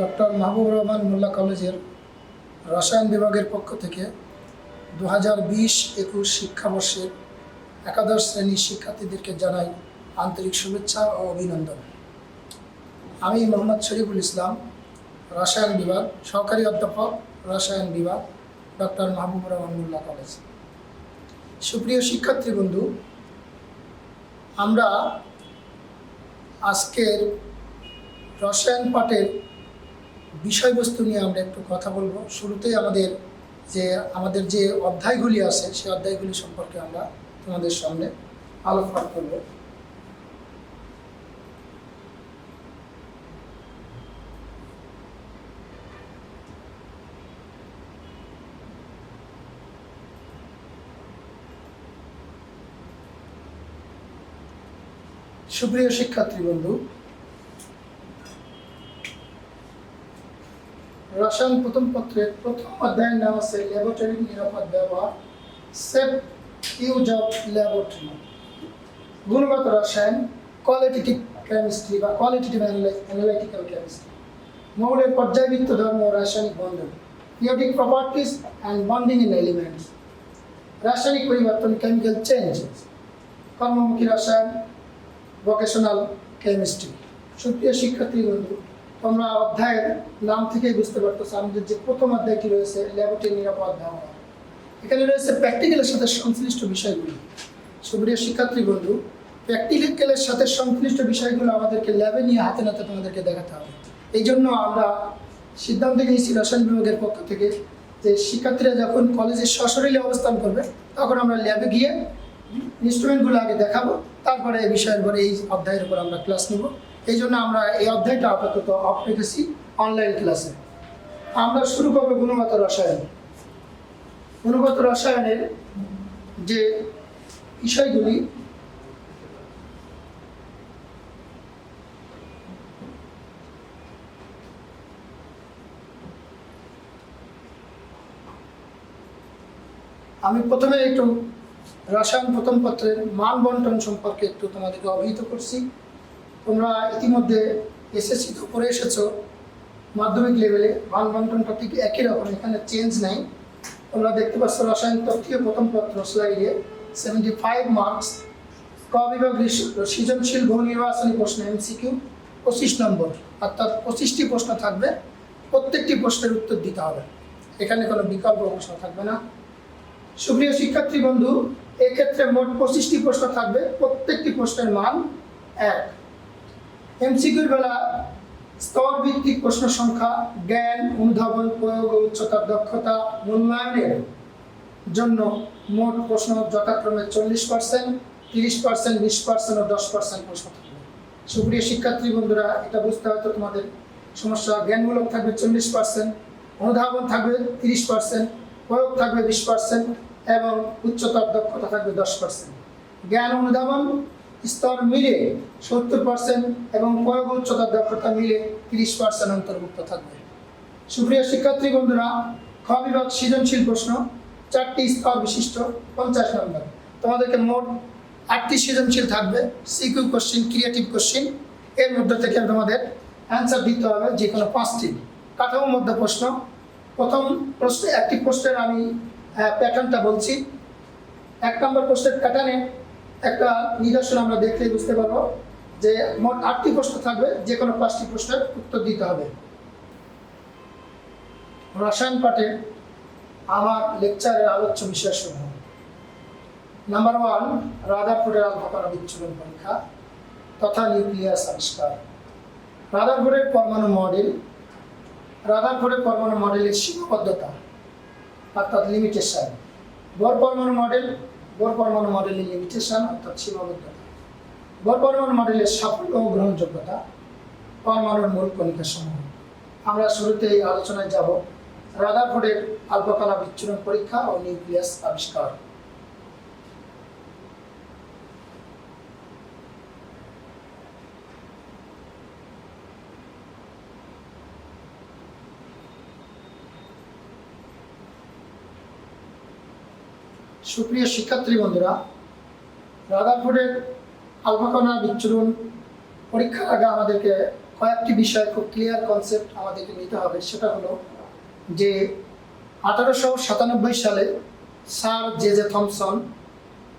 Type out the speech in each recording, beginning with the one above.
Doctor Mahbubur Rahman মোল্লা কলেজের রসায়ন বিভাগের পক্ষ থেকে 2020-21 শিক্ষাবর্ষের একাদশ শ্রেণীর শিক্ষার্থীদেরকে জানাই আন্তরিক শুভেচ্ছা ও অভিনন্দন। আমি মোহাম্মদ শরীফুল ইসলাম, রসায়ন বিভাগ, সহকারী অধ্যাপক, রসায়ন বিভাগ, ডক্টর মাহবুবুর রহমান মোল্লা কলেজ। সুপ্রিয় শিক্ষার্থী বন্ধু, আমরা আজকের রসায়ন পাঠের বিষয়বস্তু নিয়ে আমরা একটু কথা বলবো। শুরুতেই আমাদের যে অধ্যায়গুলি আছে সেই অধ্যায়গুলি সম্পর্কে আমরা তোমাদের সামনে আলোকপাত করব। সুপ্রিয় শিক্ষার্থী বন্ধু, রসায়ন প্রথম পত্রের প্রথম অধ্যায়ের নাম আছে ল্যাবরেটরি নিরাপদ ব্যবহার, সেফ ইউজ অফ ল্যাবরেটরি। গুণগত রসায়ন, কোয়ালিটেটিভ কেমিস্ট্রি বা কোয়ালিটেটিভ অ্যানালাইটিক্যাল কেমিস্ট্রি। মৌলের পর্যায়বৃত্ত ধর্ম ও রাসায়নিক বন্ধন, periodic properties and bonding in elements. রাসায়নিক পরিবর্তন, কেমিক্যাল চেঞ্জ। কর্মমুখী রসায়ন, ভোকেশনাল কেমিস্ট্রি। সুপ্রিয় শিক্ষার্থী বন্ধু, তোমরা অধ্যায়ের নাম থেকেই বুঝতে পারতেছো আমাদের যে প্রথম অধ্যায়টি রয়েছে ল্যাবরেটরি নিরাপদ ব্যবহার। এখানে রয়েছে প্র্যাকটিক্যালের সাথে সংশ্লিষ্ট বিষয়গুলি। সুপ্রিয় শিক্ষার্থী বন্ধু, প্র্যাকটিক্যালের সাথে সংশ্লিষ্ট বিষয়গুলো আমাদেরকে ল্যাবে নিয়ে হাতে নাতে তোমাদেরকে দেখাতে হবে। এই জন্য আমরা সিদ্ধান্ত নিয়েছি রসায়ন বিভাগের পক্ষ থেকে যে শিক্ষার্থীরা যখন কলেজে সশরীরে অবস্থান করবে তখন আমরা ল্যাবে গিয়ে ইনস্ট্রুমেন্টগুলো আগে দেখাবো, তারপরে এই বিষয়ের পরে এই অধ্যায়ের উপর আমরা ক্লাস নেব। এই জন্য আমরা এই অধ্যায়টা আপাতত অফ রেখেছি অনলাইন ক্লাসে। আমরা শুরু করবো গুণগত রসায়ন। গুণগত রসায়নের যে বিষয়গুলি আমি প্রথমে একটু রসায়ন প্রথম পত্রের মান বন্টন সম্পর্কে একটু তোমাদেরকে অবহিত করছি। তোমরা ইতিমধ্যে এসএসসি তো পড়ে এসেছো, মাধ্যমিক লেভেলে মান বন্টনটা ঠিক একই রকম, এখানে চেঞ্জ নাই। তোমরা দেখতে পাচ্ছ রসায়ন তত্ত্বীয় প্রথম পত্র স্লাইডে 75 মার্কস। ক বিভাগ সৃজনশীল বহু নির্বাচনী প্রশ্ন এমসিকিউ 25 নম্বর, অর্থাৎ 25টি প্রশ্ন থাকবে, প্রত্যেকটি প্রশ্নের উত্তর দিতে হবে, এখানে কোনো বিকল্প প্রশ্ন থাকবে না। সুপ্রিয় শিক্ষার্থী বন্ধু, এক্ষেত্রে মোট 25টি প্রশ্ন থাকবে, প্রত্যেকটি প্রশ্নের মান 1। এমসিকিউর বেলা স্তর ভিত্তিক প্রশ্ন সংখ্যা, জ্ঞান, অনুধাবন, প্রয়োগ ও উচ্চতার দক্ষতা মূল্যায়নের জন্য মোট প্রশ্ন যথাক্রমে 40%, 30%, 20% ও 10% প্রশ্ন থাকবে। সুপ্রিয় শিক্ষার্থী বন্ধুরা, এটা বুঝতে হয়তো তোমাদের সমস্যা। জ্ঞানমূলক থাকবে 40%, অনুধাবন থাকবে 30%, প্রয়োগ থাকবে 20% এবং উচ্চতর দক্ষতা থাকবে 10%। জ্ঞান অনুধাবন স্তর মিলে 70% এবং প্রয়োগ উচ্চতর দক্ষতা মিলে 30% অন্তর্ভুক্ত থাকবে। সুপ্রিয় শিক্ষার্থী বন্ধুরা, খ বিভাগ সৃজনশীল প্রশ্ন 4টি স্তর বিশিষ্ট 50 নম্বর। তোমাদেরকে মোট 8টি সৃজনশীল থাকবে, সিকিউ কোশ্চিন, ক্রিয়েটিভ কোশ্চিন। এর মধ্যে থেকে তোমাদের অ্যান্সার দিতে হবে যে কোনো 5টি। কাঠামোর মধ্যে প্রশ্ন, প্রথম প্রশ্নে একটি প্রশ্নের আমি প্যাটার্নটা বলছি। 1 নম্বর প্রশ্নের প্যাটার্নে একটা নিদর্শন আমরা দেখলেই বুঝতে পারবো যে মোট 8টি প্রশ্ন থাকবে, যে কোনো 5টি প্রশ্নের উত্তর দিতে হবে। রসায়ন পাঠে আমার লেকচারের আলোচ্য বিষয়সমূহ: নাম্বার 1, রাদারফোর্ডের আলফা কণা বিচ্ছুরণ পরীক্ষা তথা নিউক্লিয়াস আবিষ্কার। রাদারফোর্ডের পরমাণু মডেল। রাদারফোর্ডের পরমাণু মডেলের সীমাবদ্ধতা অর্থাৎ লিমিটেশন। বোর পরমাণু মডেল। বোর পরমাণু মডেলের লিমিটেশন অর্থাৎ সীমাবদ্ধতা। বোর পরমাণু মডেলের সাফল্য ও গ্রহণযোগ্যতা। পরমাণুর মূল কণিকা সমূহ। আমরা শুরুতেই আলোচনায় যাব রাদারফোর্ডের আলফা কণা বিচ্ছুরণ পরীক্ষা ও নিউক্লিয়াস আবিষ্কার। সুপ্রিয় শিক্ষার্থী বন্ধুরা, রাদারফোর্ডের আলফা কণা বিচ্ছুরণ পরীক্ষার আগে আমাদেরকে কয়েকটি বিষয় খুব ক্লিয়ার কনসেপ্ট আমাদেরকে নিতে হবে। সেটা হলো যে 1897 সালে স্যার জে থমসন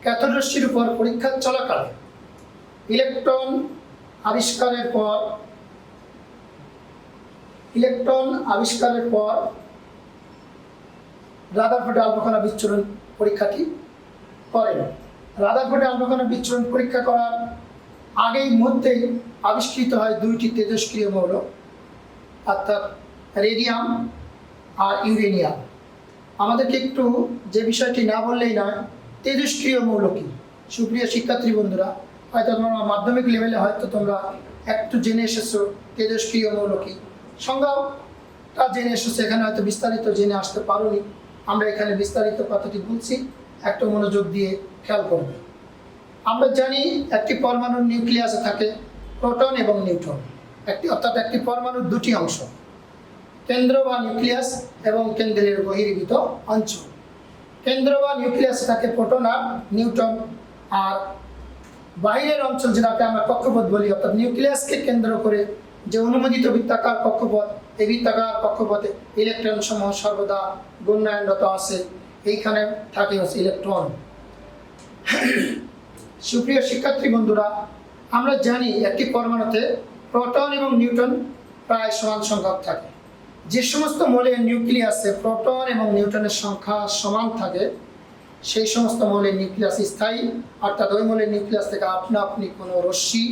ক্যাথোড রশ্মির উপর পরীক্ষা চলাকালে ইলেকট্রন আবিষ্কারের পর রাদারফোর্ডে আলফা কণা বিচ্ছুরণ পরীক্ষাটি করেন। রাদারফোর্ডে আলফা কণা বিচ্ছুরণ পরীক্ষা করার আগেই মধ্যেই আবিষ্কৃত হয় দুইটি তেজস্ক্রিয় মৌল, অর্থাৎ রেডিয়াম আর ইউরেনিয়াম। আমাদেরকে একটু যে বিষয়টি না বললেই নয়, তেজস্ক্রিয় মৌল কি? সুপ্রিয় শিক্ষার্থী বন্ধুরা, হয়তো তোমরা মাধ্যমিক লেভেলে হয়তো তোমরা একটু জেনে এসেছো তেজস্ক্রিয় মৌল কি, সংজ্ঞাটা জেনে এসেছো, এখানে হয়তো বিস্তারিত জেনে আসতে পারোনি। আমরা এখানে বিস্তারিত কথাটি বলছি, একটু মনোযোগ দিয়ে খেয়াল করবে। আমরা জানি একটি পরমাণুর নিউক্লিয়াসে থাকে প্রোটন এবং নিউট্রন, অর্থাৎ একটি পরমাণুর দুটি অংশ, কেন্দ্র বা নিউক্লিয়াস এবং কেন্দ্রের বহির্ভূত অঞ্চল। কেন্দ্র বা নিউক্লিয়াসে থাকে প্রোটন আর নিউট্রন, আর বাহিরের অঞ্চল যেটাকে আমরা কক্ষপথ বলি, অর্থাৎ নিউক্লিয়াসকে কেন্দ্র করে যে অনুমোদিত বৃত্তাকার কক্ষপথ, এই বৃত্তাকার কক্ষপথে ইলেকট্রন সমূহ সর্বদা ঘূর্ণায়নরত আছে, এইখানে থাকে হচ্ছে ইলেকট্রন। সুপ্রিয় শিক্ষার্থী বন্ধুরা, আমরা জানি একটি পরমাণুতে প্রোটন এবং নিউট্রন প্রায় সমান সংখ্যক থাকে। যে সমস্ত মৌলের নিউক্লিয়াসে প্রোটন এবং নিউট্রনের সংখ্যা সমান থাকে, সেই সমস্ত মৌলের নিউক্লিয়াস স্থায়ী, অর্থাৎ ওই মৌলের নিউক্লিয়াস থেকে আপনা আপনি কোনো রশ্মি,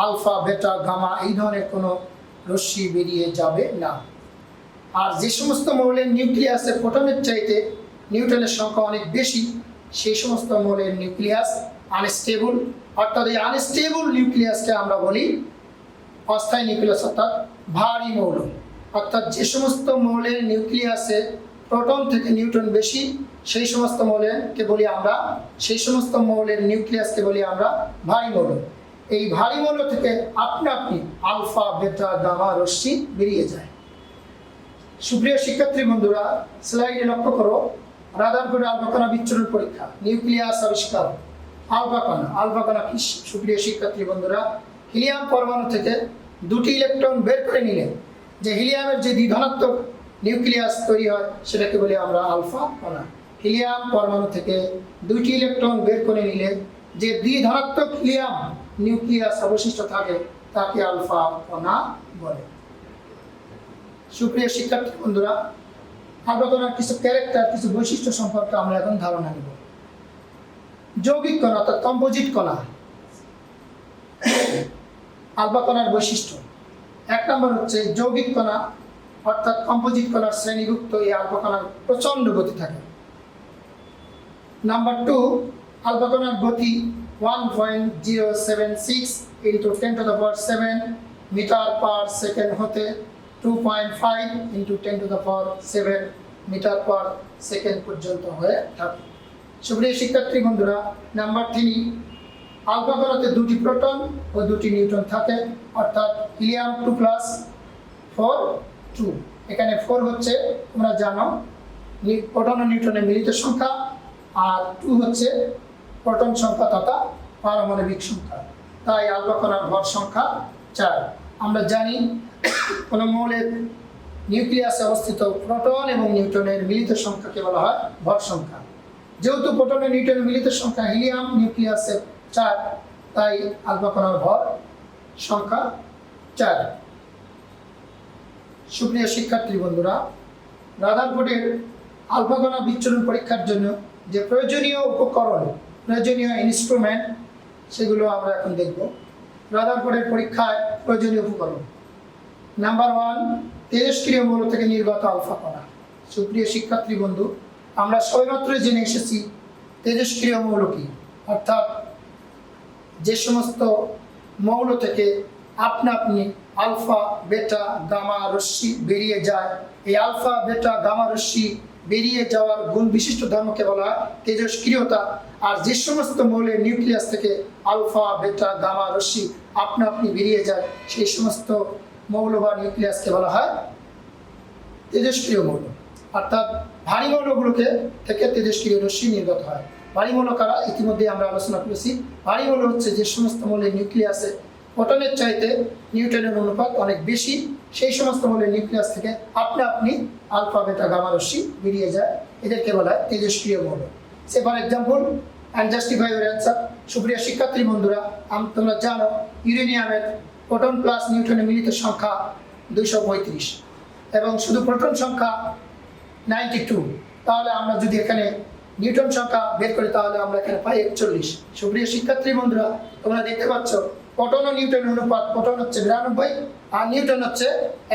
আলফা, বেটা, গামা এই ধরনের কোনো রশ্মি বেরিয়ে যাবে না। আর যে সমস্ত মৌলের নিউক্লিয়াসে প্রোটনের চাইতে নিউট্রনের সংখ্যা অনেক বেশি, সেই সমস্ত মৌলের নিউক্লিয়াস আনস্টেবল, অর্থাৎ এই আনস্টেবল নিউক্লিয়াসকে আমরা বলি অস্থায়ী নিউক্লিয়াস, অর্থাৎ ভারী মৌল। অর্থাৎ যে সমস্ত মৌলের নিউক্লিয়াসে প্রোটন থেকে নিউট্রন বেশি, সেই সমস্ত মৌলের নিউক্লিয়াসকে বলি আমরা ভারী মৌল। এই ভারী মৌল থেকে আপনা আপনি আলফা, বেটা, গামা রশ্মি বেরিয়ে যায়। সুপ্রিয় শিক্ষার্থী বন্ধুরা, স্লাইডে লক্ষ্য করো, রাদারফোর্ডে আলফা কণা বিচ্ছুরণ পরীক্ষা, নিউক্লিয়াস আবিষ্কার। আলফা কণা কি? সুপ্রিয় শিক্ষার্থী বন্ধুরা, হিলিয়াম পরমাণু থেকে দুটি ইলেকট্রন বের করে নিলে যে হিলিয়ামের যে দ্বিধনাত্মক নিউক্লিয়াস তৈরি হয়, সেটাকে বলি আমরা আলফা কণা। হিলিয়াম পরমাণু থেকে দুইটি ইলেকট্রন বের করে নিলে যে দ্বিধনাত্মক হিলিয়াম নিউক্লিয়াস অবশিষ্ট থাকে, তাকে আলফা কণা বলে। সুপ্রিয় শিক্ষার্থী বন্ধুরা, আলফা কণার কিছু ক্যারেক্টার, কিছু বৈশিষ্ট্য সম্পর্কে আমরা এখন ধারণা নেব। যৌগিক কণা অর্থাৎ কম্পোজিট কণা। আলফা কণার বৈশিষ্ট্য 1 নম্বর হচ্ছে যৌগিক কণা অর্থাৎ কম্পোজিট কণার শ্রেণীভুক্ত এই আলফা কণার প্রচণ্ড গতি থাকে। নাম্বার 2, আলফা কণার গতি 1.076 × 10⁻7 মিটার পার সেকেন্ড হতে 2.5 × 10⁻7 মিটার পার সেকেন্ড পর্যন্ত হয়ে থাকে। সুপ্রিয় শিক্ষার্থী বন্ধুরা, নাম্বার 3, আলফা কণাতে দুটি প্রোটন ও দুটি নিউট্রন থাকে, অর্থাৎ হিলিয়াম 2+, 4, 2। এখানে 4 হচ্ছে তোমরা জানো প্রোটন ও নিউট্রনের মিলিত সংখ্যা, আর 2 হচ্ছে প্রোটন সংখ্যা তথা পারমাণবিক সংখ্যা। তাই আলফা কণার ভর সংখ্যা 4। আমরা জানি কোন মৌলের নিউক্লিয়াসে অবস্থিত প্রোটন এবং নিউট্রনের মিলিত সংখ্যাকে বলা হয় ভর সংখ্যা। যেহেতু প্রোটন ও নিউট্রনের মিলিত সংখ্যা হিলিয়াম নিউক্লিয়াসে 4, তাই আলফা কণার ভর সংখ্যা 4। সুপ্রিয় শিক্ষার্থী বন্ধুরা, রাদারফোর্ডের আলফা কণা বিচ্ছুরণ পরীক্ষার জন্য যে প্রয়োজনীয় উপকরণ, প্রয়োজনীয় ইনস্ট্রুমেন্ট, সেগুলো আমরা এখন দেখব। রাদারফোর্ডের পরীক্ষায় প্রয়োজনীয় উপকরণ। নাম্বার 1, তেজস্ক্রিয় মৌল থেকে নির্গত আলফা কণা। সুপ্রিয় শিক্ষার্থী বন্ধু, আমরা সবেমাত্র জেনে এসেছি তেজস্ক্রিয় মৌল কি, অর্থাৎ যে সমস্ত মৌল থেকে আপনা আপনি আলফা, বেটা, গামা রশ্মি বেরিয়ে যায়, এই আলফা, বেটা, গামা রশ্মি বেরিয়ে যাওয়ার গুণ বিশিষ্ট ধর্মকে বলা হয় তেজস্ক্রিয়তা। আর যে সমস্ত মৌলের নিউক্লিয়াস থেকে আলফা, বেটা, গামা রশ্মি আপনা আপনি বেরিয়ে যায়, সেই সমস্ত মৌল বা নিউক্লিয়াসকে বলা হয় তেজস্ক্রিয় মৌল। অর্থাৎ ভারী মৌলগুলোকে থেকে তেজস্ক্রিয় রশ্মি নির্গত হয়। ভারী মৌল কারা? ইতিমধ্যে আমরা আলোচনা করেছি। ভারী মৌল হচ্ছে যে সমস্ত মৌলের নিউক্লিয়াসে প্রোটনের চাইতে নিউটনের অনুপাত অনেক বেশি। সেই সমস্ত মৌলের নিউক্লিয়াস থেকে আপনা আপনি আলফা বেটা গামা রশ্মি বেরিয়ে যায়, এদেরকে বলা হয় তেজস্ক্রিয় মৌল। Say for example and justify your answer. সুপ্রিয় শিক্ষার্থী বন্ধুরা, তোমরা জানো ইউরেনিয়ামের প্রোটন প্লাস নিউটনের মিলিত সংখ্যা 235 এবং শুধু প্রোটন সংখ্যা 92। তাহলে আমরা যদি এখানে নিউটন সংখ্যা বের করি তাহলে আমরা এখানে পাই 41। সুপ্রিয় শিক্ষার্থী বন্ধুরা, তোমরা দেখতে পাচ্ছ প্রোটন ও নিউটনের অনুপাত, প্রোটন হচ্ছে 92 আর নিউটন হচ্ছে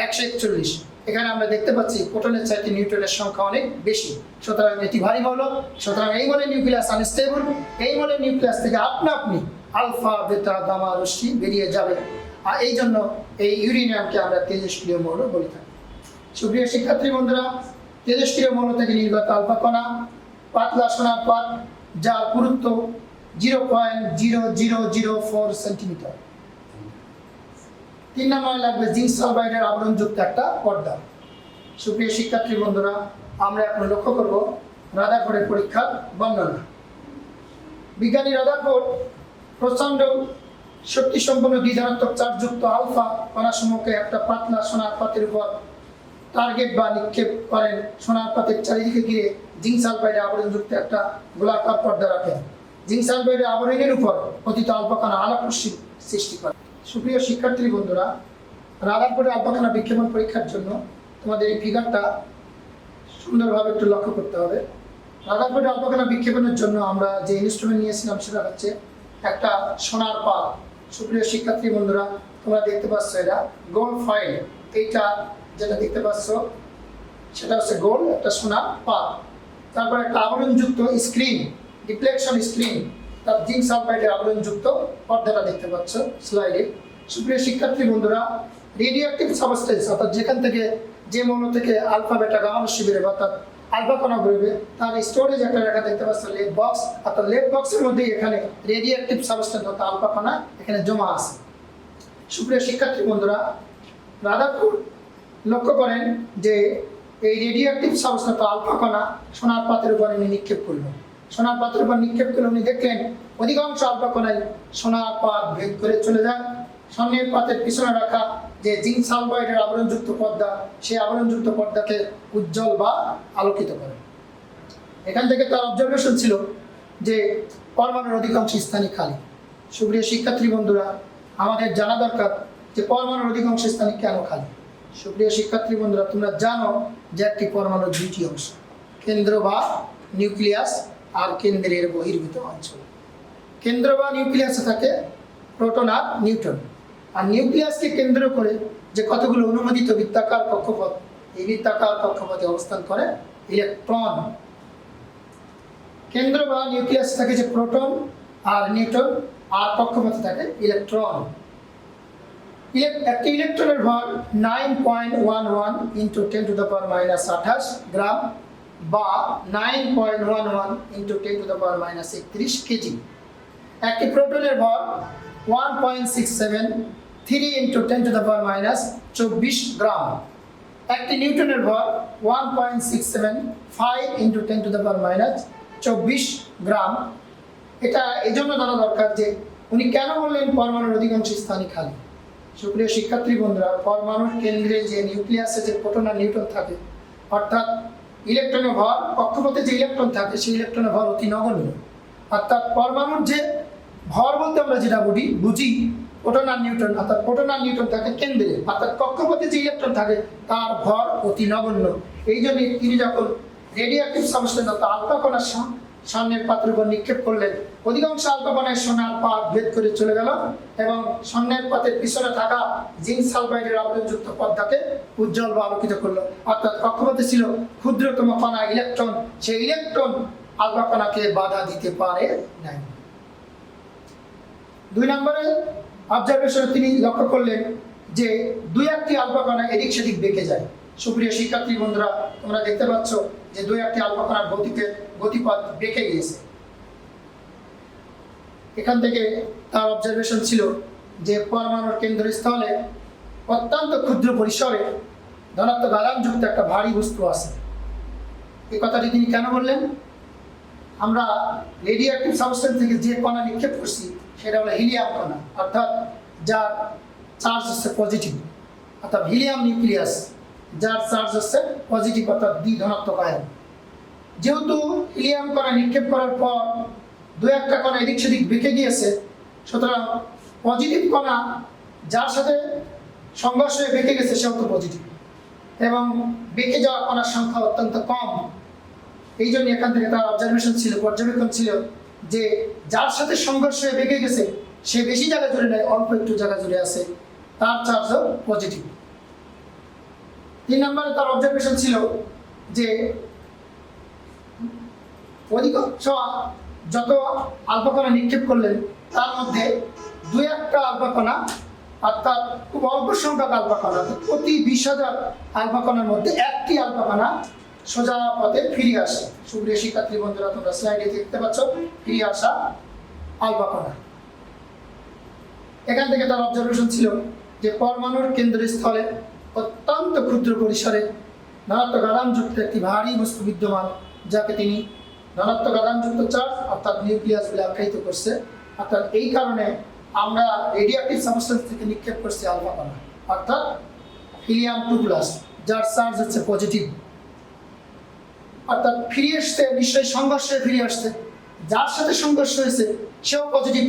141। এখানে আমরা দেখতে পাচ্ছি প্রোটনের চাইতে নিউটনের সংখ্যা অনেক বেশি, সুতরাং এটি ভারী মৌল। সুতরাং এই মৌলের নিউক্লিয়াস আনস্টেবল। এই মৌলের নিউক্লিয়াস থেকে আপনা আপনি আলফা বেটা গামা রশ্মি বেরিয়ে যাবে, আর এই জন্য এই ইউরেনিয়ামকে আমরা তেজস্ক্রিয় মৌল বলে থাকি। সুপ্রিয় শিক্ষার্থী বন্ধুরা, তেজস্ক্রিয় মৌল থেকে নির্গত আলফা কণা পাতলা সোনার পাত, যার পুরুত্ব 0.0004 সেন্টিমিটার। 3 নম্বরে লাগবে জিঙ্ক সালফাইডের আবরণযুক্ত একটা পর্দা। সুপ্রিয় শিক্ষার্থী বন্ধুরা, আমরা এখন লক্ষ্য করব রাদারফোর্ডের পরীক্ষার বর্ণনা। বিজ্ঞানী রাদারফোর্ড প্রচণ্ড শক্তিসম্পন্ন দ্বিধনাত্মক চার্জযুক্ত আলফা কণাসমূহকে একটা পাতলা সোনার পাতের উপর টার্গেট বা নিক্ষেপ করেন। সোনার পাতের চারিদিকে ঘিরে জিঙ্ক সালফাইডের আবরণযুক্ত একটা গোলাকার পর্দা রাখেন। জিঙ্ক সালফাইডের আবরণের উপর পতিত আলফা কণা আলোক রশ্মি সৃষ্টি করে। সুপ্রিয় শিক্ষার্থী বন্ধুরা, রাদারফোর্ডের আলফা কণা বিক্ষেপণ পরীক্ষার জন্য তোমাদের এই ফিগারটা সুন্দরভাবে একটু লক্ষ্য করতে হবে। রাদারফোর্ডের আলফা কণা বিক্ষেপণের জন্য আমরা যে ইনস্ট্রুমেন্ট নিয়েছিলাম সেটা হচ্ছে একটা সোনার পাত। সুপ্রিয় শিক্ষার্থী বন্ধুরা, তোমরা দেখতে পাচ্ছ এটা গোল ফয়েল। এইটা যেটা দেখতে পাচ্ছ সেটা হচ্ছে গোল একটা সোনার পাত। তারপর একটা আবরণযুক্ত স্ক্রিন, ডিফ্লেকশন স্ক্রিন, তার জিঙ্ক সালফাইডের আবরণযুক্ত পর্দাটা দেখতে পাচ্ছ স্লাইডে। সুপ্রিয় শিক্ষার্থী বন্ধুরা, রেডিও অ্যাক্টিভ সাবস্টেন্স অর্থাৎ যেখান থেকে যে মৌল থেকে আলফা বেটা গামা রশ্মি বেরোবে অর্থাৎ আলফা কণা বেরোবে, তার স্টোরেজ একটা রেখা দেখতে পাচ্ছ লেড বক্স, অর্থাৎ লেড বক্সের মধ্যে এখানে রেডিও অ্যাক্টিভ সাবস্টেন্স অর্থাৎ আলফা কণা এখানে জমা আছে। সুপ্রিয় শিক্ষার্থী বন্ধুরা, রাদারফোর্ড লক্ষ্য করেন যে এই রেডিও অ্যাক্টিভ সাবস্টেন্স আলফা কণা সোনার পাতের উপর উনি নিক্ষেপ করলেন। সোনার পাতের উপর নিক্ষেপ করলে উনি দেখলেন অধিকাংশ আলফা কণাই সোনার পাত ভেদ করে চলে যায়। স্বর্ণের পাতের পিছনে রাখা যে জিঙ্ক সালফাইডের আবরণযুক্ত পর্দা, সেই আবরণযুক্ত পর্দাকে উজ্জ্বল বা আলোকিত করে। এখান থেকে তার অবজারভেশন ছিল যে পরমাণুর অধিকাংশ স্থানই খালি। সুপ্রিয় শিক্ষার্থী বন্ধুরা, আমাদের জানা দরকার যে পরমাণুর অধিকাংশ স্থানই কেন খালি। সুপ্রিয় শিক্ষার্থী বন্ধুরা, তোমরা জানো যে একটি পরমাণুর দুইটি অংশ, কেন্দ্র বা নিউক্লিয়াস আর কেন্দ্রের বহির্ভূত অঞ্চল। কেন্দ্র বা নিউক্লিয়াসে থাকে প্রোটন আর নিউট্রন, আর নিউক্লিয়াসকে কেন্দ্র করে যে কতগুলো অনুমোদিত বৃত্তাকার কক্ষপথ, এই বৃত্তাকার কক্ষপথে অবস্থান করে ইলেকট্রন। কেন্দ্র বা নিউক্লিয়াসে থাকে যে প্রোটন আর নিউট্রন, আর কক্ষপথে থাকে ইলেকট্রন। একটি ইলেকট্রনের ভর 9.11 ইন্টু 10⁻⁻28 গ্রাম বা 9.11 ইন্টু 10⁻31 কেজি। একটি প্রোটনের ভর 1.673 ইন্টু 10⁻24 গ্রাম। একটি নিউটনের ভর 1.675 ইন্টু 10⁻24 গ্রাম। এটা এজন্য জানা দরকার যে উনি কেন বললেন পরমাণুর অধিকাংশ স্থানই খালি। সুপ্রিয় শিক্ষার্থী বন্ধুরা, পরমাণুর কেন্দ্রে যে নিউক্লিয়াসে যে প্রোটন আর নিউট্রন থাকে, অর্থাৎ ইলেকট্রনের ভর, কক্ষপথে যে ইলেকট্রন থাকে সেই ইলেকট্রনের ভর অতি নগণ্য। অর্থাৎ পরমাণুর যে ভর বলতে আমরা যেটা বুঝি প্রোটন আর নিউট্রন, অর্থাৎ প্রোটন আর নিউট্রন থাকে কেন্দ্রে, অর্থাৎ কক্ষপথে যে ইলেকট্রন থাকে তার ভর অতি নগণ্য। এই জন্য তিনি যখন রেডিও অ্যাক্টিভ সাবস্টেন্স অর্থাৎ আলফা কণার স্বর্ণের পাত্রের উপর নিক্ষেপ করলেন, অধিকাংশ আলফা কণায় সোনার পাত ভেদ করে চলে গেল এবং স্বর্ণের পাতের পিছনে থাকা জিঙ্ক সালফাইডের আবরণযুক্ত পর্দাকে উজ্জ্বল বা আলোকিত করলো। অর্থাৎ কক্ষপথে ছিল ক্ষুদ্রতম কণা ইলেকট্রন, সেই ইলেকট্রন আলফা কণাকে বাধা দিতে পারে নাই। 2 নম্বরে অবজারভেশনে তিনি লক্ষ্য করলেন যে 2-1টি আলফা কণা এদিক সেদিক বেঁকে যায়। সুপ্রিয় শিক্ষার্থী বন্ধুরা, তোমরা দেখতে পাচ্ছ যে 2-1টি আলফা কণার গতিপথ বেঁকে গিয়েছে। এখান থেকে তার অবজারভেশন ছিল যে পরমাণুর কেন্দ্রস্থলে অত্যন্ত ক্ষুদ্র পরিসরে ধনাত্মক আধানযুক্ত একটা ভারী বস্তু আছে। এই কথাটি তিনি কেন বললেন? আমরা রেডিও অ্যাক্টিভ সাবস্টেন্স থেকে যে কণা নিক্ষেপ করছি সেটা হলো হিলিয়াম কণা, অর্থাৎ যার চার্জ হচ্ছে পজিটিভ, অর্থাৎ হিলিয়াম নিউক্লিয়াস যার চার্জ হচ্ছে পজিটিভ অর্থাৎ ধনাত্মক আয়ন। যেহেতু হিলিয়াম কণা নিক্ষেপ করার পর দু একটা কণা এদিক সেদিক বেঁকে গিয়েছে, সুতরাং পজিটিভ কণা যার সাথে সংঘর্ষ হয়ে বেঁকে গেছে সেও তো পজিটিভ, এবং বেঁকে যাওয়া কণার সংখ্যা অত্যন্ত কম। এই জন্য এখান থেকে তার অবজারভেশন ছিল, পর্যবেক্ষণ ছিল যে যার সাথে সংঘর্ষ হয়ে বেঁকে গেছে সে বেশি জায়গা জুড়ে নেয়, অল্প একটু জায়গা জুড়ে আছে, তার চার্জও পজিটিভ। 3 নম্বরে তার অবজারভেশন ছিল যে অধিকাংশ যত আলফা কণা নিক্ষেপ করলেন তার মধ্যে 2-1টা আলফা কণা, অর্থাৎ খুব অল্প সংখ্যক আলফা কণা, প্রতি 20,000 আলফা কণার মধ্যে 1টি আলফা কণা সোজা পথে ফিরে আসে। সুপ্রিয় শিক্ষার্থী বন্ধুরা, তোমরা স্লাইডে দেখতে পাচ্ছ ফিরে আসা আলফা কণা। এখান থেকে তার অবজারভেশন ছিল যে পরমাণুর কেন্দ্রস্থলে অত্যন্ত ক্ষুদ্র পরিসরে ধনাত্মক আধানযুক্ত একটি ভারী বস্তু বিদ্যমান, যাকে তিনি ধনাত্মক আধানযুক্ত চার্জ অর্থাৎ নিউক্লিয়াস বলে আখ্যায়িত করছে। অর্থাৎ এই কারণে আমরা রেডিওঅ্যাক্টিভ সাবস্টেন্স থেকে নিক্ষেপ করছি আলফা কণা, অর্থাৎ হিলিয়াম 2+, যার চার্জ হচ্ছে পজিটিভ। অর্থাৎ ফিরে আসছে, নিশ্চয়ই সংঘর্ষে ফিরে আসছে, যার সাথে সংঘর্ষ হয়েছে সেও পজিটিভ,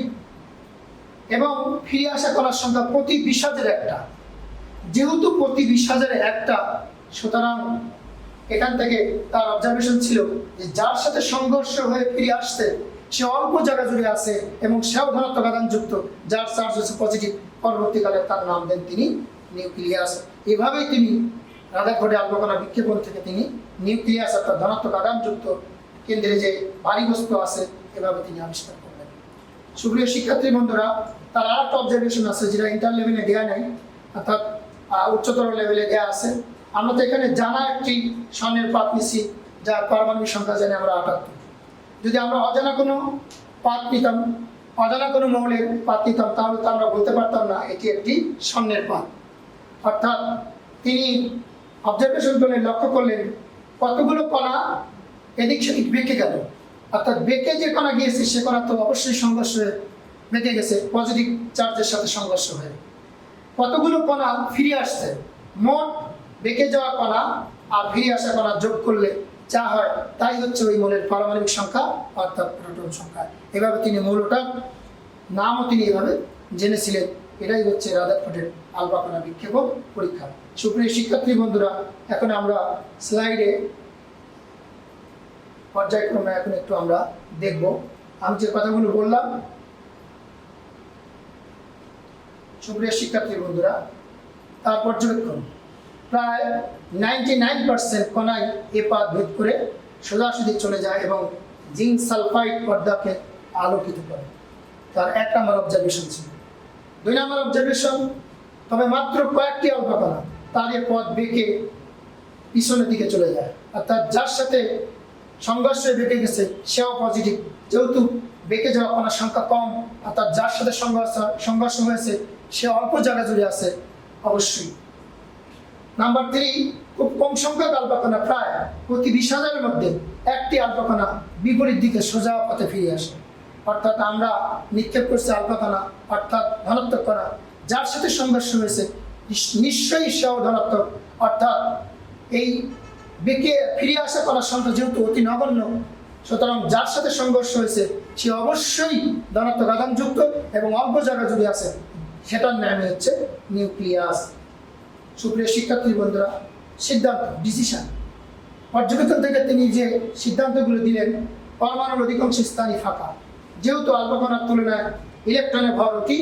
এবং ফিরে আসা কণার সংখ্যা প্রতি 20,000 একটা। যেহেতু প্রতি 20,000 একটা, সুতরাং এখান থেকে তার অবজারভেশন ছিল যে যার সাথে সংঘর্ষ হয়ে ফিরে আসছে সে অল্প জায়গা জুড়ে আছে এবং সেও ধনাত্মক আধানযুক্ত, যার চার্জ হচ্ছে পজিটিভ। পরবর্তীকালে তার নাম দেন তিনি নিউক্লিয়াস। এভাবেই তিনি রাদারফোর্ডের আলফা কণা বিক্ষেপণ থেকে তিনি নিউক্লিয়াস অর্থাৎ ধনাত্মক আধানযুক্ত কেন্দ্রে যে ভারী বস্তু আছে এভাবে তিনি আবিষ্কার করলেন। সুপ্রিয় শিক্ষার্থী বন্ধুরা, তার আর একটা অবজারভেশন আছে যেটা ইন্টার লেভেলে দেওয়া নাই, অর্থাৎ উচ্চতর লেভেলে দেওয়া আছে। আমরা তো এখানে জানা একটি স্বর্ণের পাত নিছি যার পারমাণবিক সংখ্যা জানি আমরা 78। যদি আমরা অজানা কোনো পাত নিতাম, অজানা কোনো মৌলের পাত নিতাম, তাহলে তো আমরা বলতে পারতাম না এটি একটি স্বর্ণের পাত। অর্থাৎ তিনি অবজারভেশন করে লক্ষ্য করলেন কতগুলো কণা এদিক সেদিক বেঁকে গেল, অর্থাৎ বেঁকে যে কণা গিয়েছে সে কণা তো অবশ্যই সংঘর্ষ হয়ে বেঁকে গেছে পজিটিভ চার্জের সাথে সংঘর্ষ হয়ে। কতগুলো কণা ফিরে আসছে, মোট বেঁকে যাওয়া কণা আর ফিরে আসা কণা যোগ করলে যা হয় তাই হচ্ছে ওই মৌলের পারমাণবিক সংখ্যা অর্থাৎ প্রোটন সংখ্যা। এভাবে তিনি মৌলটার নামও তিনি এভাবে জেনেছিলেন। এটাই হচ্ছে রাদারফোর্ডের আলফা কণা বিক্ষেপণ পরীক্ষা। সুপ্রিয় শিক্ষার্থী বন্ধুরা, এখন আমরা স্লাইডে পর্যায়ক্রমে এখন একটু আমরা দেখব আমি যে কথাগুলো বললাম। সুপ্রিয় শিক্ষার্থী বন্ধুরা, তার পর্যবেক্ষণ প্রায় 99% কণাই এ পাত ভেদ করে সোজাসুজি চলে যায় এবং জিঙ্ক সালফাইড পর্দাকে আলোকিত করে। তার 1 নম্বর অবজারভেশন ছিল। 2 নম্বর অবজারভেশন, তবে মাত্র কয়েকটি আলফা কণা তার এ পথ বেঁকে পিছনের দিকে চলে যায়, অর্থাৎ যার সাথে সংঘর্ষে বেঁকে গেছে সেও পজিটিভ। যেহেতু বেঁকে যাওয়া কণার সংখ্যা কম, অর্থাৎ যার সাথে সংঘর্ষ হয়েছে সে অল্প জায়গা জুড়ে আছে অবশ্যই। নাম্বার 3, খুব কম সংখ্যক আলফা কণা, প্রায় প্রতি 20,000-এর মধ্যে 1টি আলফা কণা বিপরীত দিকে সোজা পথে ফিরে আসে। অর্থাৎ আমরা নিক্ষেপ করছি আলফা কণা অর্থাৎ ধনাত্মক কণা, যার সাথে সংঘর্ষ হয়েছে নিশ্চয়ই সেও ধনাত্মক। অর্থাৎ এই বেঁকে ফিরে আসা কণার সংখ্যা যেহেতু অতি নগণ্য, সুতরাং যার সাথে সংঘর্ষ হয়েছে সে অবশ্যই ধনাত্মক আধানযুক্ত এবং অল্প জায়গা জুড়ে আছে, সেটার নাম হচ্ছে নিউক্লিয়াস। সুপ্রিয় শিক্ষার্থী বন্ধুরা, সিদ্ধান্ত ডিসিশন পর্যবেক্ষণ থেকে তিনি যে সিদ্ধান্তগুলো দিলেন, পরমাণুর অধিকাংশ স্থানই ফাঁকা। যেহেতু আলফা কণার তুলনায় ইলেকট্রনের ভর অতি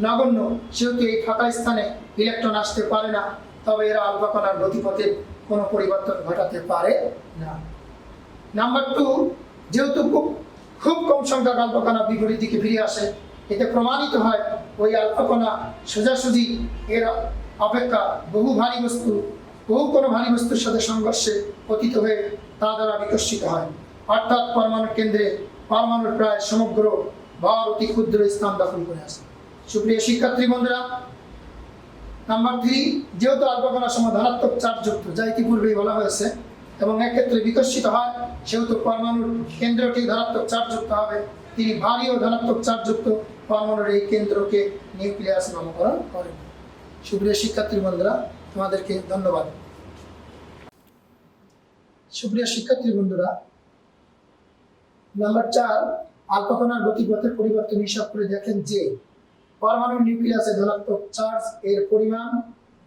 নগণ্য, সেহেতু এই ফাঁকা স্থানে ইলেকট্রন আসতে পারে না, তবে এরা আলফা কণার গতিপথের কোনো পরিবর্তন ঘটাতে পারে না। নাম্বার 2, যেহেতু খুব কম সংখ্যক আলফা কণা বিপরীত দিকে ফিরে আসে, এতে প্রমাণিত হয় ওই আলফা কণা সোজাসুজি এর অপেক্ষা বহু কোনো ভারী বস্তুর সাথে সংঘর্ষে পতিত হয়ে তা দ্বারা বিকশিত হয়। অর্থাৎ পরমাণুর কেন্দ্রে পরমাণুর প্রায় সমগ্র ভর অতি ক্ষুদ্র স্থান দখল করে আসে। সুপ্রিয় শিক্ষার্থী বন্ধুরা, নাম্বার 3, যেহেতু আলফা কণার সময় ধনাত্মক চার্জযুক্ত, যা ইতিপূর্বেই বলা হয়েছে, এবং এক্ষেত্রে বিকশিত হয়, সেহেতু পরমাণুর কেন্দ্রটি ধনাত্মক চার্জযুক্ত হবে। তিনি ভারী ও ধনাত্মক চার্জযুক্ত পরমাণুর এই কেন্দ্রকে নিউক্লিয়াস নামকরণ করেন। সুপ্রিয় শিক্ষার্থী বন্ধুরা, তোমাদেরকে ধন্যবাদ। সুপ্রিয় শিক্ষার্থী বন্ধুরা, নাম্বার 4, আলফা কণার গতিপথের পরিবর্তন হিসাব করে দেখেন যে পরমাণুর নিউক্লিয়াসে ধনাত্মক চার্জ এর পরিমাণ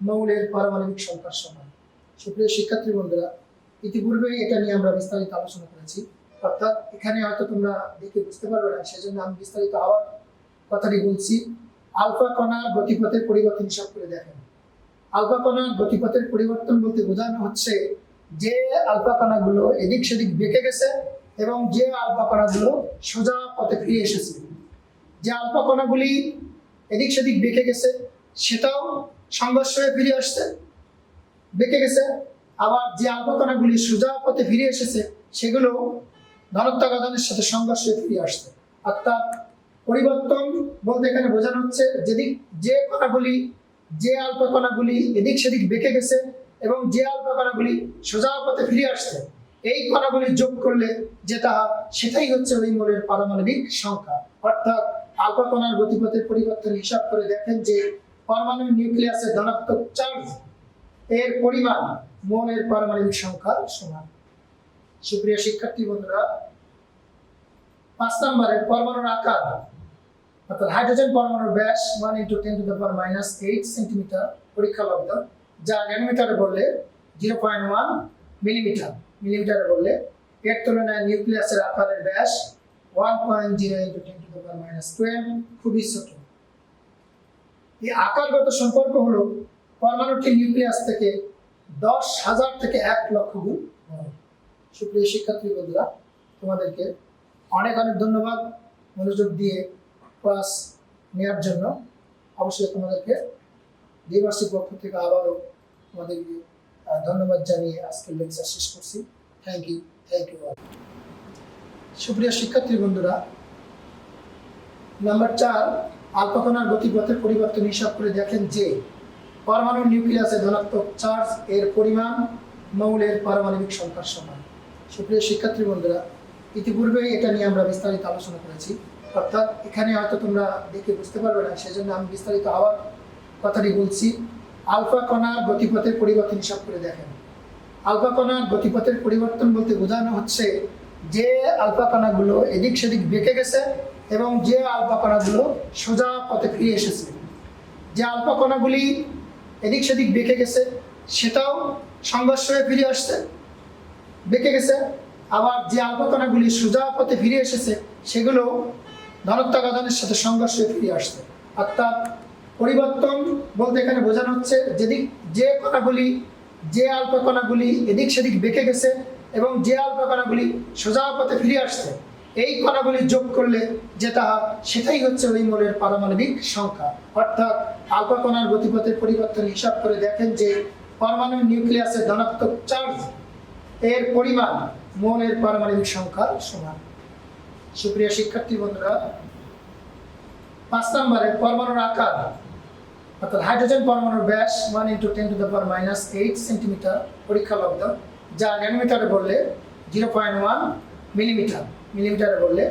মৌলের পারমাণবিক সংখ্যার সমান। সুপ্রিয় শিক্ষার্থী বন্ধুরা, ইতিপূর্বেই এটা নিয়ে আমরা বিস্তারিত আলোচনা করেছি, অর্থাৎ এখানে হয়তো তোমরা দেখে বুঝতে পারবে না, সেজন্য আমি বিস্তারিত আবার কথাটি বলছি। আলফা কণার গতিপথের পরিবর্তন হিসাব করে দেখেন। আলফা কণার গতিপথের পরিবর্তন বলতে বোঝানো হচ্ছে যে আলফা কণাগুলো এদিক সেদিক বেঁকে গেছে এবং যে আলফা কণাগুলো সোজা পথে ফিরে এসেছে। যে আলফা কণাগুলি এদিক সেদিক বেঁকে গেছে সেটাও সংঘর্ষ হয়ে ফিরে আসছে, বেঁকে গেছে। আবার যে আলফা কণাগুলি সোজা পথে ফিরে এসেছে সেগুলো ধনাত্মক আধানের সাথে সংঘর্ষ হয়ে ফিরে আসছে। অর্থাৎ পরিবর্তন বলতে এখানে বোঝানো হচ্ছে যে আলফা কণাগুলি এদিক সেদিক বেঁকে গেছে এবং যে আলফা কণাগুলি সোজা পথে ফিরে আসছে, এই কণাগুলি যোগ করলে যেটা সেটাই হচ্ছে ওই মৌলের পারমাণবিক সংখ্যা। অর্থাৎ আলফা কণার গতিপথের পরিবর্তন হিসাব করে দেখেন যে পরমাণুর নিউক্লিয়াসে ধনাত্মক চার্জ এর পরিমাণ মৌলের পারমাণবিক সংখ্যার সমান। সুপ্রিয় শিক্ষার্থী বন্ধুরা, 5 নম্বরে পরমাণুর আকার, অর্থাৎ হাইড্রোজেন পরমাণুর ব্যাস 1 × 10⁻⁸ সেন্টিমিটার পরীক্ষালব্ধ, যা ন্যানোমিটারে বললে 0.1 মিলিমিটার, মিলিমিটারে বললে এর তুলনায় নিউক্লিয়াসের আকারের ব্যাস 1.0 × 10⁻12 খুবই ছোট। এই আকারগত সম্পর্ক হলো পরমাণুটি নিউক্লিয়াস থেকে 10,000 থেকে 1 লক্ষ গুণ বড়। সুপ্রিয় শিক্ষার্থী বন্ধুরা, তোমাদেরকে অনেক অনেক ধন্যবাদ মনোযোগ দিয়ে ক্লাস নেওয়ার জন্য। অবশ্যই তোমাদেরকে দ্বিবার্ষিক পক্ষ থেকে আবারও তোমাদেরকে ধন্যবাদ জানিয়ে আজকের লেকচার শেষ করছি। Thank you all. সুপ্রিয় শিক্ষার্থী বন্ধুরা, নাম্বার 4, আলফা কণার গতিপথের পরিবর্তন হিসাব করে দেখেন যে পরমাণুর নিউক্লিয়াসে ধনাত্মক চার্জ এর পরিমাণ মৌলের পারমাণবিক সংখ্যার সমান। সুপ্রিয় শিক্ষার্থী বন্ধুরা, ইতিপূর্বেই এটা নিয়ে আমরা বিস্তারিত আলোচনা করেছি, অর্থাৎ এখানে হয়তো তোমরা দেখে বুঝতে পারবে না, সেজন্য আমি বিস্তারিত আবার কথাটি বলছি। আলফা কণার গতিপথের পরিবর্তন হিসাব করে দেখেন। আলফা কণার গতিপথের পরিবর্তন বলতে বোঝানো হচ্ছে যে আলফা কণাগুলো এদিক সেদিক বেঁকে গেছে এবং যে আলফা কণাগুলো সোজা পথে ফিরে এসেছে। যে আলফা কণাগুলি এদিক সেদিক বেঁকে গেছে সেটাও সংঘর্ষ হয়ে ফিরে আসছে, বেঁকে গেছে। আবার যে আলফা কণাগুলি সোজা পথে ফিরে এসেছে সেগুলো ধনাত্মক আধানের সাথে সংঘর্ষ হয়ে ফিরে আসছে। অর্থাৎ পরিবর্তন বলতে এখানে বোঝানো হচ্ছে যে আলফা কণাগুলি এদিক সেদিক বেঁকে গেছে এবং যে আলফা কণাগুলি সোজা পথে ফিরে আসছে, এই কণাগুলি যোগ করলে যেটা সেটাই হচ্ছে ওই মৌলের পারমাণবিক সংখ্যা। অর্থাৎ আলফা কণার গতিপথের পরিবর্তন হিসাব করে দেখেন যে পরমাণুর নিউক্লিয়াসে ধনাত্মক চার্জ এর পরিমাণ মৌলের পারমাণবিক সংখ্যার সমান। সুপ্রিয় শিক্ষার্থী বন্ধুরা, 5 নম্বরে পরমাণুর আকার, অর্থাৎ হাইড্রোজেন পরমাণুর ব্যাস 1 × 10⁻8 সেন্টিমিটার পরীক্ষালব্ধ, যা ন্যানোমিটারে বললে 0.1 মিলিমিটার, মিলিমিটারে বললে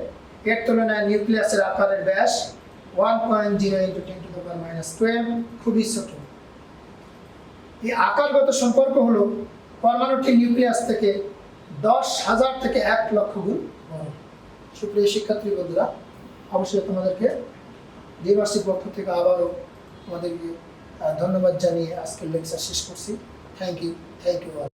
এর তুলনায় নিউক্লিয়াসের আকারের ব্যাস 1.0 × 10⁻12 খুবই ছোট। এই আকারগত সম্পর্ক হলো পরমাণুটি নিউক্লিয়াস থেকে 10,000 থেকে 1 লক্ষ গুণ বড়। সুপ্রিয় শিক্ষার্থী বন্ধুরা, অবশ্যই তোমাদেরকে দ্বিবার্ষিক পক্ষ থেকে আবারও তোমাদেরকে ধন্যবাদ জানিয়ে আজকের লেকচার শেষ করছি। Thank you all.